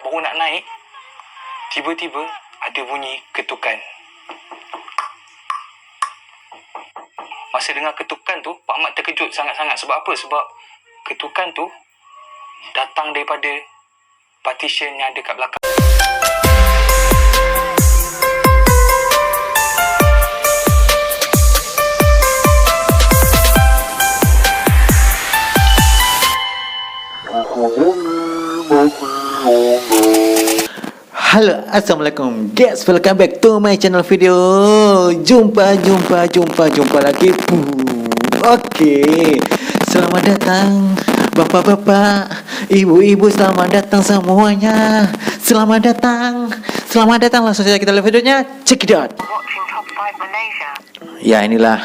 Baru nak naik, tiba-tiba ada bunyi ketukan. Masa dengar ketukan tu, Pak Mat terkejut sangat-sangat. Sebab apa? Sebab ketukan tu datang daripada partition yang ada kat belakang. Halo, assalamualaikum guys, welcome back to my channel video. Jumpa lagi. Okey, selamat datang bapak-bapak, ibu-ibu, selamat datang semuanya. Selamat datang. Langsung saja kita lihat videonya. Check it out. Ya, inilah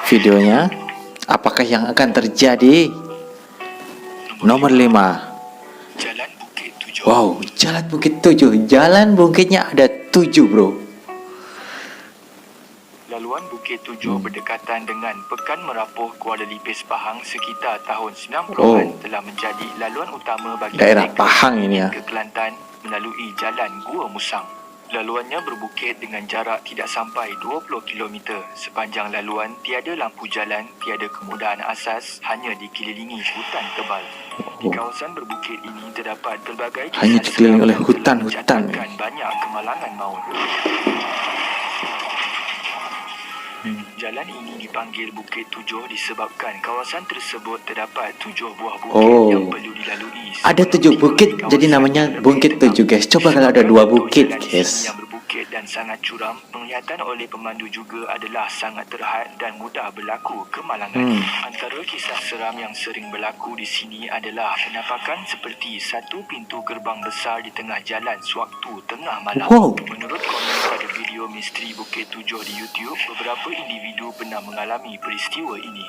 videonya. Apakah yang akan terjadi? Nomor 5. Wow, Jalan Bukit 7. Jalan bukitnya ada 7, bro. Laluan Bukit 7 berdekatan dengan Pekan Merapuh Kuala Lipis Pahang sekitar tahun 90-an telah menjadi laluan utama bagi daerah Pahang ini ya. ke Kelantan melalui Jalan Gua Musang. Laluannya berbukit dengan jarak tidak sampai 20 km. Sepanjang laluan tiada lampu jalan, tiada kemudahan asas, hanya dikelilingi hutan tebal. Di kawasan berbukit ini terdapat pelbagai hanya dikelilingi oleh hutan-hutan. Banyak kemalangan maut. Jalan ini dipanggil Bukit 7 disebabkan kawasan tersebut terdapat 7 buah bukit yang perlu dilalui. Ada 7 bukit, jadi namanya Bukit 7, guys. Coba kalau ada 2 bukit, guys. Yang berbukit dan sangat curam, penglihatan oleh pemandu juga adalah sangat terhad dan mudah berlaku kemalangan. Antara kisah seram yang sering berlaku di sini adalah penampakan seperti satu pintu gerbang besar di tengah jalan sewaktu tengah malam. Menurut komen pada video misteri Bukit 7 di YouTube, beberapa individu pernah mengalami peristiwa ini.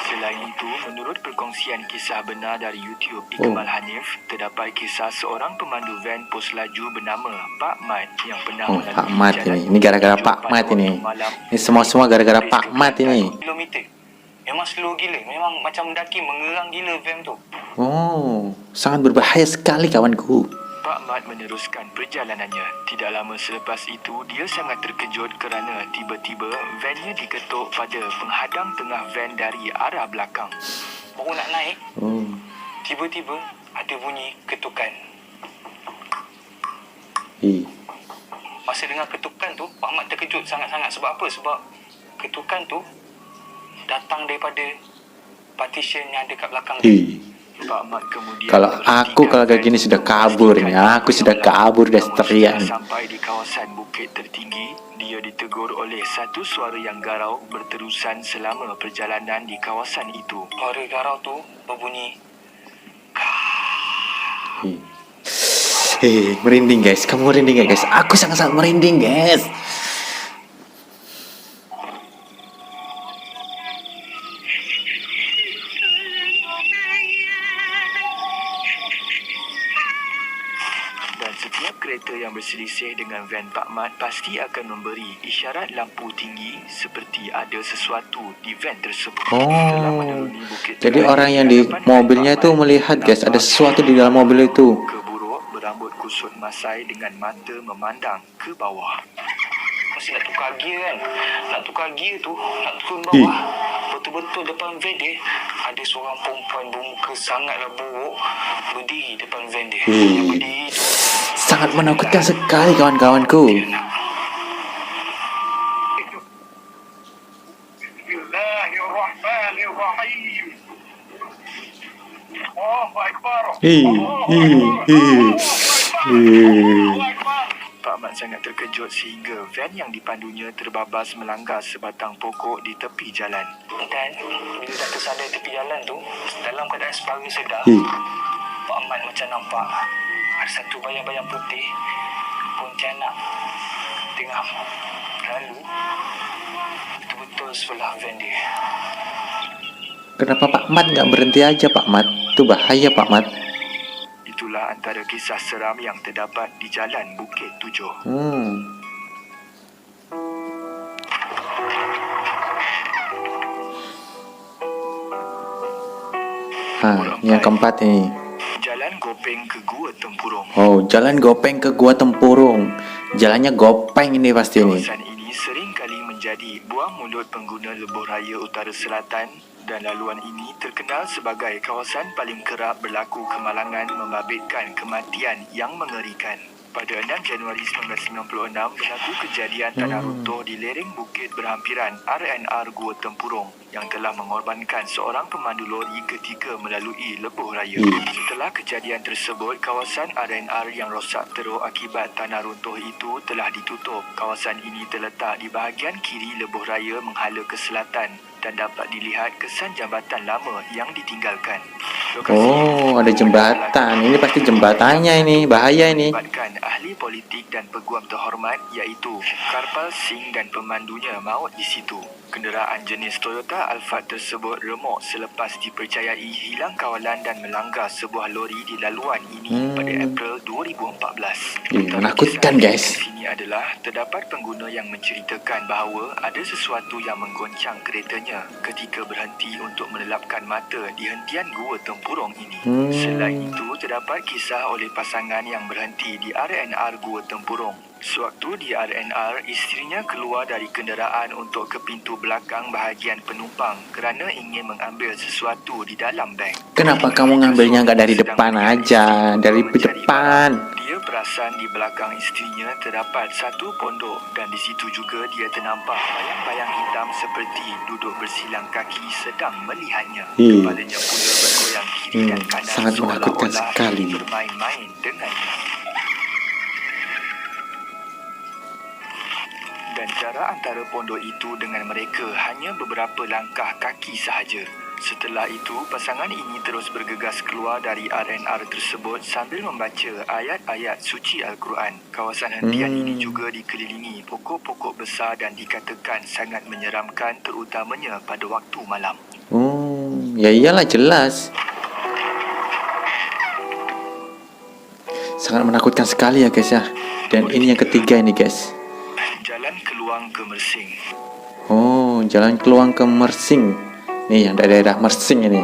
Selain itu, menurut perkongsian kisah benar dari YouTube Ikmal Hanif, terdapat kisah seorang pemandu van pos laju bernama Pak Mat yang pernah melalui Pak Mat ini gara-gara Pak Mat ini. Ini semua gara-gara Pak Mat ini. Kilometer. Memang slow gila. Memang macam mendaki mengerang gila van tu. Sangat berbahaya sekali, kawanku. Pak Mat meneruskan perjalanannya. Tidak lama selepas itu, dia sangat terkejut kerana tiba-tiba vannya diketuk pada penghadang tengah van dari arah belakang. Baru nak naik, tiba-tiba ada bunyi ketukan. Masa dengar ketukan tu, Pak Mat terkejut sangat-sangat. Sebab apa? Sebab ketukan tu datang daripada partition yang ada kat belakang. Pak Mat kemudian kalau kayak gini sudah kabur nih. Aku sudah kabur dan teriak. Sampai di kawasan bukit tertinggi, dia ditegur oleh satu suara yang garau berterusan selama perjalanan di kawasan itu. Suara garau tu berbunyi. Merinding, guys. Kamu merinding guys? Aku sangat-sangat merinding, guys. Setiap kereta yang berselisih dengan van Pak Mat pasti akan memberi isyarat lampu tinggi seperti ada sesuatu di van tersebut. Jadi orang yang di mobilnya itu melihat, guys, ada sesuatu di dalam mobil itu. Keburuk berambut kusut masai dengan mata memandang ke bawah. Masih nak tukar gear kan? Nak tukar gear tu, nak turun bawah. Betul-betul depan van dia ada seorang perempuan bermuka sangatlah buruk berdiri depan van dia. Yang berdiri tu sangat menakutkan sekali, kawan-kawanku. Pak Mat sangat terkejut sehingga van yang dipandunya terbabas melanggar sebatang pokok di tepi jalan. Dan bila dah tersadar tepi jalan tu, dalam keadaan separuh sedar, Pak Mat macam nampak ada satu bayang-bayang putih Pontianak tengah lalu betul-betul sebelah van dia. Kenapa Pak Mat nggak berhenti aja, Pak Mat? Itu bahaya, Pak Mat. Itulah antara kisah seram yang terdapat di Jalan Bukit 7. Ini yang keempat ini. Jalan Gopeng ke Gua Tempurung. Oh, jalan Gopeng ke Gua Tempurung. Jalannya Gopeng ini pasti ini. Kawasan ini sering kali menjadi buah mulut pengguna lebuh raya utara selatan dan laluan ini terkenal sebagai kawasan paling kerap berlaku kemalangan membabitkan kematian yang mengerikan. Pada 6 Januari 1996, berlaku kejadian tanah runtuh di lereng bukit berhampiran RNR Gua Tempurung yang telah mengorbankan seorang pemandu lori ketika melalui lebuh raya. Setelah kejadian tersebut, kawasan RNR yang rosak teruk akibat tanah runtuh itu telah ditutup. Kawasan ini terletak di bahagian kiri lebuh raya menghala ke selatan dan dapat dilihat kesan jambatan lama yang ditinggalkan. Oh, ada jembatan. Ini pasti jembatannya ini. Bahaya ini. Melibatkan ahli politik dan peguam terhormat iaitu Karpal Singh dan pemandunya maut di situ. Kenderaan jenis Toyota Alphard tersebut remuk selepas dipercayai hilang kawalan dan melanggar sebuah lori di laluan ini pada April 2014. Menakutkan, guys. Di sini adalah terdapat pengguna yang menceritakan bahawa ada sesuatu yang menggoncang keretanya ketika berhenti untuk melelapkan mata di hentian Gua Tempurung ini. Selain itu, terdapat kisah oleh pasangan yang berhenti di RNR Gua Tempurung. Sewaktu di RNR, isterinya keluar dari kenderaan untuk ke pintu belakang bahagian penumpang kerana ingin mengambil sesuatu di dalam beg. Kenapa kamu ngambilnya nggak dari depan aja? Dari depan. Dia perasan di belakang isterinya terdapat satu pondok dan di situ juga dia ternampak bayang-bayang hitam seperti duduk bersilang kaki sedang melihatnya. Kepalanya pula bergoyang kiri dan kanan sangat menakutkan seolah-olah sekali. bermain-main dengannya. Dan jarak antara pondok itu dengan mereka hanya beberapa langkah kaki sahaja. Setelah itu, pasangan ini terus bergegas keluar dari RNR tersebut sambil membaca ayat-ayat suci Al-Quran. Kawasan hentian ini juga dikelilingi pokok-pokok besar dan dikatakan sangat menyeramkan terutamanya pada waktu malam. Oh, ya iyalah jelas. Sangat menakutkan sekali ya guys ya. Dan ini yang ketiga ini guys. Jalan Keluang ke Mersing. Oh, jalan Keluang ke Mersing. Nih yang daerah Mersing ini.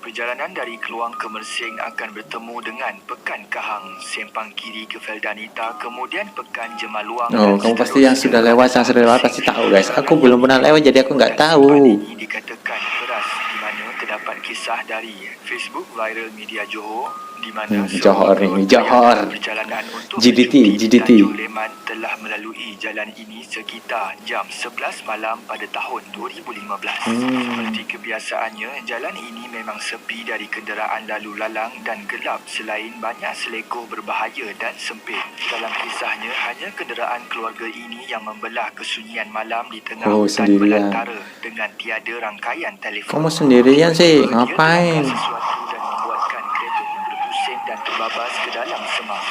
Perjalanan dari Keluang ke Mersing akan bertemu dengan Pekan Kahang, sempang kiri ke Feldanita, kemudian Pekan Jemaluang. Oh, kamu pasti yang sudah lewat pasti tahu guys. Aku belum pernah lewat jadi aku nggak tahu. Ini dikatakan keras di mana terdapat kisah dari Facebook viral media Johor di mana Johor ini, Johor. Perjalanan untuk GDT. Tanjung Leman telah melalui jalan ini sekitar jam 11 malam pada tahun 2015. Seperti kebiasaannya, jalan ini memang sepi dari kenderaan lalu lalang dan gelap selain banyak selekoh berbahaya dan sempit. Dalam kisahnya, hanya kenderaan keluarga ini yang membelah kesunyian malam di tengah hutan sendirian. belantara dengan tiada rangkaian telefon. Kamu sendirian sih, Dia ngapain? terangkat sesuatu dan membuatkan keretanya berpusing dan terbabas ke dalam semang.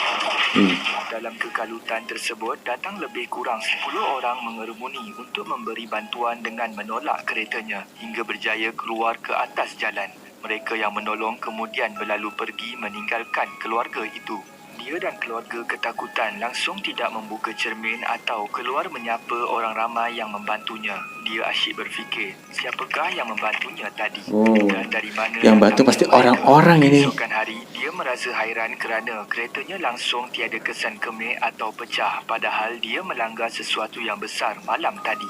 Dalam kekalutan tersebut, datang lebih kurang 10 orang mengerumuni untuk memberi bantuan dengan menolak keretanya hingga berjaya keluar ke atas jalan. Mereka yang menolong kemudian berlalu pergi meninggalkan keluarga itu. Dia dan keluarga ketakutan langsung tidak membuka cermin atau keluar menyapa orang ramai yang membantunya. Dia asyik berfikir, siapakah yang membantunya tadi? Dan dari mana yang bantu pasti orang-orang ini. Esokan hari, dia merasa hairan kerana keretanya langsung tiada kesan kemik atau pecah padahal dia melanggar sesuatu yang besar malam tadi.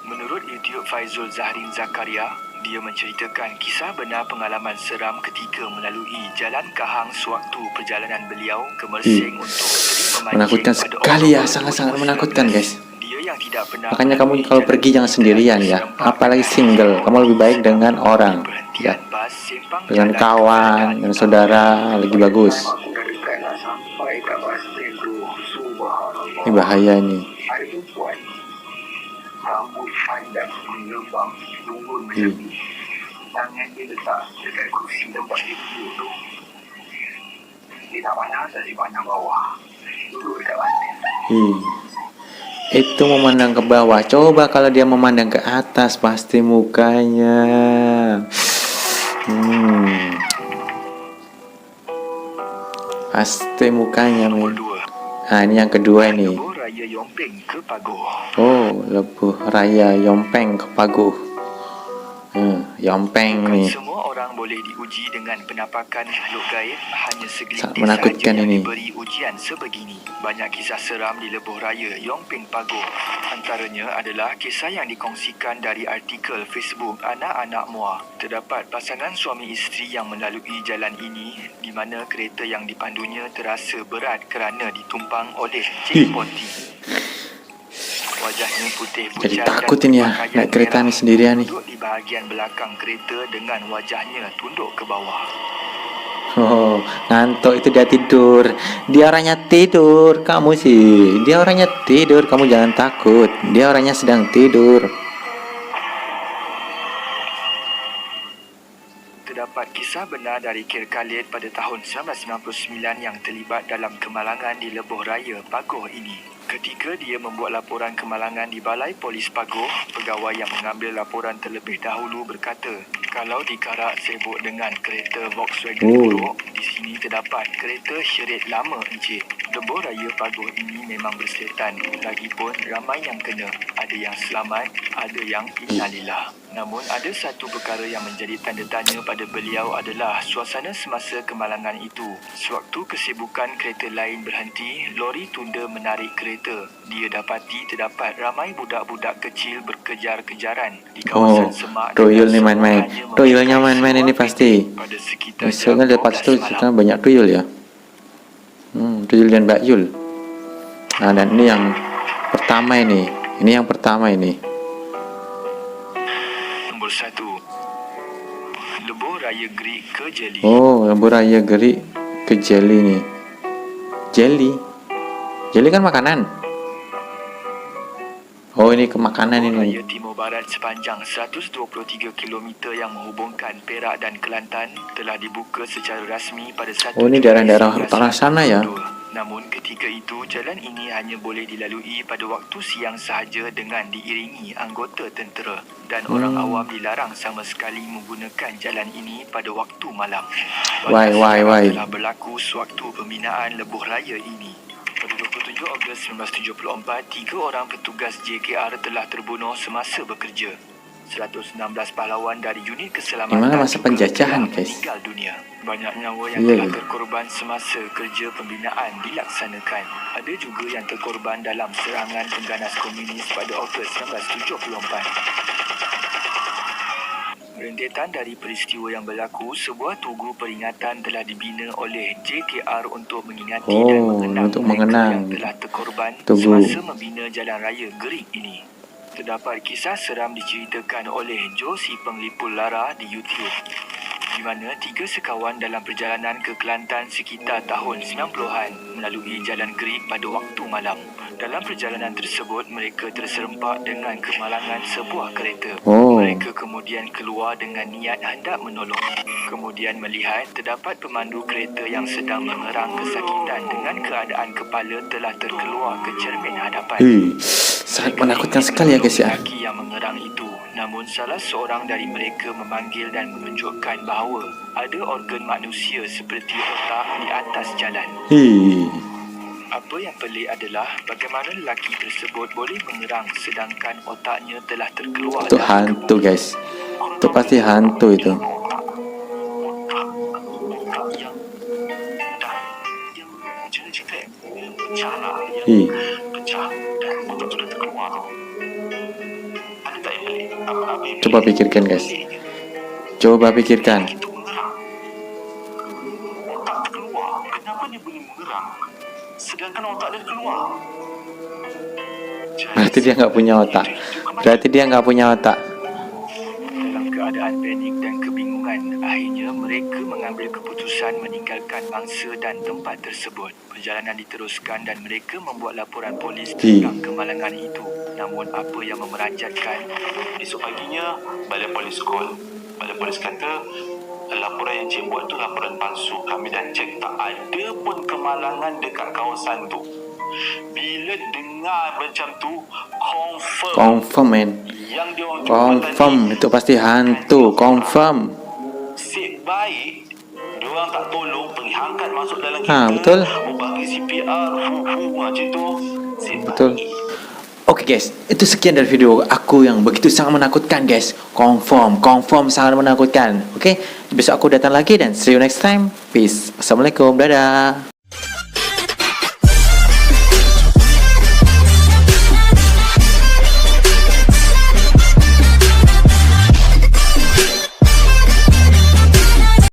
Menurut YouTube Faizul Zahrin Zakaria, dia menceritakan kisah benar pengalaman seram ketika melalui Jalan Kahang sewaktu perjalanan beliau ke Mersing untuk memancing. Menakutkan pada sekali ya, Oktober sangat-sangat 2019. menakutkan guys. Dia yang tidak pernah Makanya kamu melalui kalau jalan pergi jangan ini sendirian telah ya. diserempakkan Apalagi single, kamu lebih baik dengan orang ya. bas simpang Dengan jalan kawan, keberadaan dengan saudara lebih bagus. Ini bahaya nih. Rambut panjang mengembang turun menyepi. Tangan dia letak dekat kursi tempat dia duduk tu. Dia tak pandang atas, dia pandang bawah. Duduk dekat lantai. Itu memandang ke bawah. Coba kalau dia memandang ke atas, pasti mukanya. Pasti mukanya men. Nah ini yang kedua ini. Lebuh Raya Yompeng ke Pagoh. Oh, Lebuh Raya Yompeng ke Pagoh. Yompeng nih. Semua orang sekarang boleh diuji dengan penampakan makhluk gaib. Hanya segelintir Sangat menakutkan sahaja yang ini. diberi ujian sebegini. Banyak kisah seram di lebuh raya Yongping Pagoh. Antaranya adalah kisah yang dikongsikan dari artikel Facebook Anak-Anak Muar. Terdapat pasangan suami isteri yang melalui jalan ini di mana kereta yang dipandunya terasa berat kerana ditumpang oleh Cik Poti. Wajahnya putih pucat Jadi takut ini ya, berpakaian naik kereta merah. ni sendirian ni. Duduk di bahagian belakang kereta dengan wajahnya tunduk ke bawah. Oh, ngantuk itu dia tidur. Dia orangnya tidur. Kamu sih, dia orangnya tidur. Kamu jangan takut. Dia orangnya sedang tidur. Terdapat kisah benar dari Kir Khalid pada tahun 1999 yang terlibat dalam kemalangan di lebuh raya Pagoh ini. Ketika dia membuat laporan kemalangan di Balai Polis Pagoh, pegawai yang mengambil laporan terlebih dahulu berkata, kalau dikarak sibuk dengan kereta Volkswagen buruk, di sini terdapat kereta syerit lama encik. Lebuh raya Pagoh ini memang bersetan. Lagipun ramai yang kena. Ada yang selamat, ada yang innalillah. Namun ada satu perkara yang menjadi tanda tanya pada beliau adalah suasana semasa kemalangan itu. Sewaktu kesibukan kereta lain berhenti, lori tunda menarik kereta. Dia dapati terdapat ramai budak-budak kecil berkejar-kejaran di kawasan semak. Tuyul ni main-main. Tuyulnya main-main ini pasti. Pada sekitar Misalnya jam lepas 12 tu malam. kita banyak tuyul ya. Tuyul dan Bakyul. Nah, dan ini yang pertama ini. Ini yang pertama ini. Nombor 1. Lebuh Raya Gerik ke Jeli. Oh, lebuh raya Gerik ke Jeli ni. Jeli. Jeli kan makanan. Oh, ini ke makanan Lebuh ini. Raya Timur Barat sepanjang 123 km yang menghubungkan Perak dan Kelantan telah dibuka secara rasmi pada 1 Oh, ini Julai daerah-daerah 1992. utara sana ya. Namun ketika itu jalan ini hanya boleh dilalui pada waktu siang sahaja dengan diiringi anggota tentera dan orang awam dilarang sama sekali menggunakan jalan ini pada waktu malam. Why? Telah berlaku sewaktu pembinaan lebuh raya ini. Pada 27 Ogos 1974, 3 orang petugas JKR telah terbunuh semasa bekerja. 116 pahlawan dari unit keselamatan Gimana masa juga penjajahan, telah guys? meninggal dunia. Banyak nyawa yang Ya. telah terkorban semasa kerja pembinaan dilaksanakan. Ada juga yang terkorban dalam serangan pengganas komunis pada Ogos 1974. Rentetan dari peristiwa yang berlaku, sebuah tugu peringatan telah dibina oleh JKR untuk mengingati dan Oh, mengenang untuk mereka mengenang yang telah terkorban tugu. semasa membina jalan raya Gerik ini. Terdapat kisah seram diceritakan oleh Joe Si Penglipur Lara di YouTube, di mana 3 sekawan dalam perjalanan ke Kelantan sekitar tahun 90-an melalui jalan Gerik pada waktu malam. Dalam perjalanan tersebut, mereka terserempak dengan kemalangan sebuah kereta. Oh. Mereka kemudian keluar dengan niat hendak menolong. Kemudian melihat terdapat pemandu kereta yang sedang mengerang kesakitan dengan keadaan kepala telah terkeluar ke cermin hadapan. Sangat menakutkan sekali ya guys ya. Lelaki yang mengerang itu. Namun salah seorang dari mereka memanggil dan menunjukkan bahawa ada organ manusia seperti otak di atas jalan. Apa yang pelik adalah bagaimana lelaki tersebut boleh mengerang sedangkan otaknya telah terkeluar Itu dari hantu kebun. guys. Itu pasti hantu itu. Otak yang cerita pecah lah, yang Ih. pecah dan otak sudah terkeluar. Ada tak yang pelik? Apa yang Coba pelik? pikirkan guys. Peliknya, Coba pikirkan. itu mengerang. Otak terkeluar. Kenapa dia boleh mengerang sedangkan otak dia keluar? Berarti dia nggak punya otak. Berarti dia nggak punya otak. Dalam keadaan panik dan kebingungan, akhirnya mereka mengambil keputusan meninggalkan mangsa dan tempat tersebut. Perjalanan diteruskan dan mereka membuat laporan polis tentang kemalangan itu. Namun apa yang memeranjatkan, esok paginya balai polis call. Balai polis kata, laporan yang cik buat tu laporan palsu. Kami dah cek tak ada pun kemalangan dekat kawasan tu. Bila dengar macam tu, Confirm men. yang dia orang Confirm itu pasti hantu. Confirm. Sip baik, diorang tak tolong, pergi angkat masuk dalam Ha, kereta. betul. Bagi CPR, macam tu. Sip Betul. baik. Oke guys, itu sekian dari video aku yang begitu sangat menakutkan guys. Confirm sangat menakutkan. Oke, Besok aku datang lagi dan see you next time. Peace. Assalamualaikum. Dadah.